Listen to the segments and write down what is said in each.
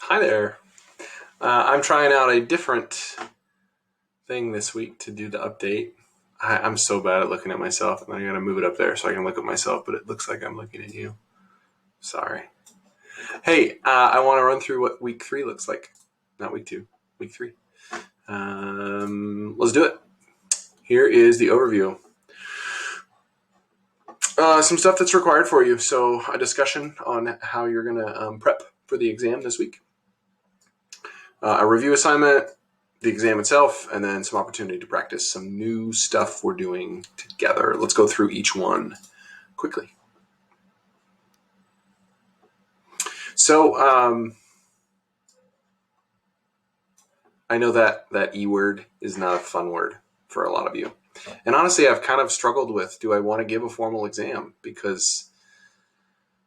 Hi there. I'm trying out a different thing this week to do the update. I'm so bad at looking at myself, and I gotta move it up there so I can look at myself, but it looks like I'm looking at you. Sorry. Hey, I want to run through what week 3 looks like. Not week 2, week 3. Let's do it. Here is the overview. Some stuff that's required for you. So a discussion on how you're going to prep for the exam this week. A review assignment, the exam itself, and then some opportunity to practice some new stuff we're doing together. Let's go through each one quickly. So I know that E word is not a fun word for a lot of you. And honestly, I've kind of struggled with, do I want to give a formal exam? Because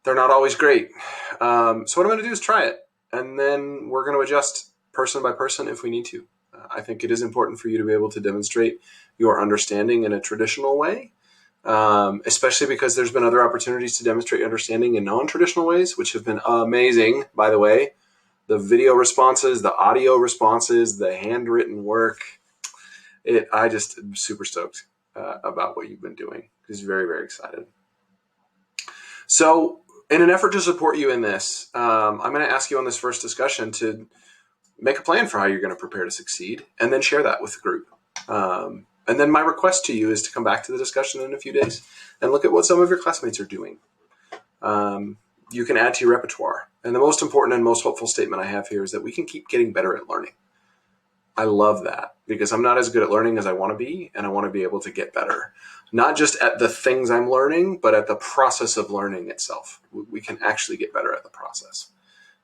they're not always great. So what I'm going to do is try it. And then we're going to adjust person by person if we need to. I think it is important for you to be able to demonstrate your understanding in a traditional way, especially because there's been other opportunities to demonstrate understanding in non-traditional ways, which have been amazing, by the way. The video responses, the audio responses, the handwritten work. I just am super stoked about what you've been doing. Just very, very excited. So in an effort to support you in this, I'm going to ask you on this first discussion to make a plan for how you're going to prepare to succeed, and then share that with the group. And then my request to you is to come back to the discussion in a few days and look at what some of your classmates are doing. You can add to your repertoire. And the most important and most hopeful statement I have here is that we can keep getting better at learning. I love that because I'm not as good at learning as I want to be, and I want to be able to get better. Not just at the things I'm learning, but at the process of learning itself. We can actually get better at the process.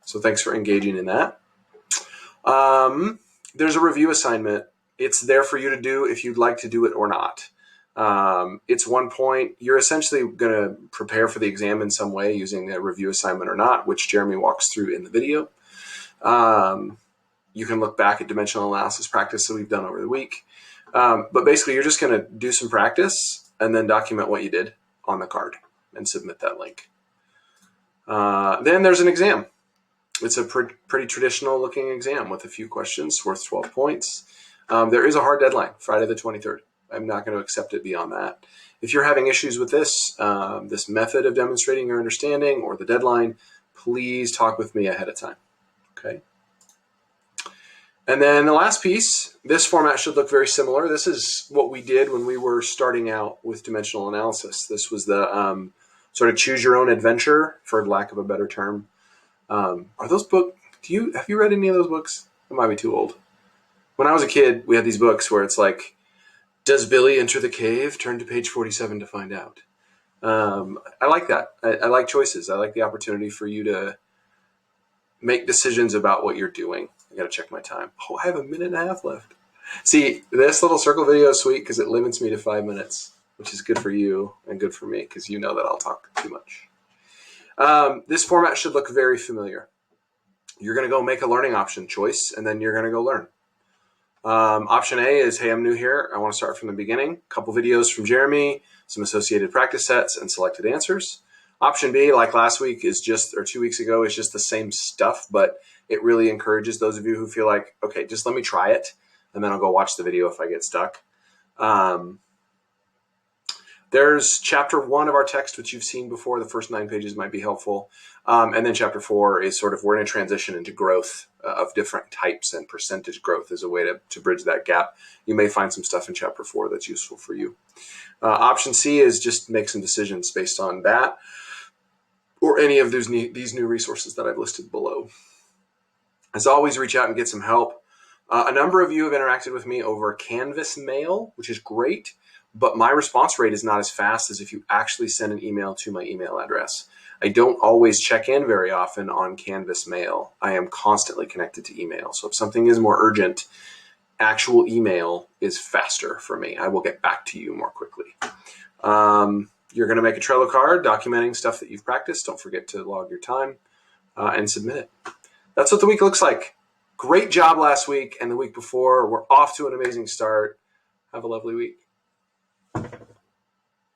So thanks for engaging in that. There's a review assignment. It's there for you to do if you'd like to do it or not. It's 1 point. You're essentially going to prepare for the exam in some way using a review assignment or not, which Jeremy walks through in the video. You can look back at dimensional analysis practice that we've done over the week. But basically, you're just going to do some practice and then document what you did on the card and submit that link. Then there's an exam. It's a pretty traditional looking exam with a few questions worth 12 points. There is a hard deadline, Friday the 23rd. I'm not going to accept it beyond that. If you're having issues with this method of demonstrating your understanding or the deadline, please talk with me ahead of time. Okay. And then the last piece, this format should look very similar. This is what we did when we were starting out with dimensional analysis. This was the sort of choose your own adventure, for lack of a better term. Are those books, have you read any of those books? I might be too old. When I was a kid, we had these books where it's like, does Billy enter the cave? Turn to page 47 to find out. I like that. I like choices. I like the opportunity for you to make decisions about what you're doing. I got to check my time. Oh, I have a minute and a half left. See, this little circle video is sweet because it limits me to 5 minutes, which is good for you and good for me because you know that I'll talk too much. This format should look very familiar. You're going to go make a learning option choice, and then you're going to go learn. Option A is, hey, I'm new here. I want to start from the beginning. A couple videos from Jeremy, some associated practice sets, and selected answers. Option B, like last week, or 2 weeks ago, is just the same stuff, but it really encourages those of you who feel like, okay, just let me try it, and then I'll go watch the video if I get stuck. There's chapter 1 of our text, which you've seen before. The first 9 pages might be helpful. And then chapter 4 is sort of, we're going to transition into growth of different types, and percentage growth is a way to bridge that gap. You may find some stuff in chapter 4 that's useful for you. Option C is just make some decisions based on that or any of these new resources that I've listed below. As always, reach out and get some help. A number of you have interacted with me over Canvas Mail, which is great. But my response rate is not as fast as if you actually send an email to my email address. I don't always check in very often on Canvas Mail. I am constantly connected to email. So if something is more urgent, actual email is faster for me. I will get back to you more quickly. You're going to make a Trello card documenting stuff that you've practiced. Don't forget to log your time and submit it. That's what the week looks like. Great job last week and the week before. We're off to an amazing start. Have a lovely week.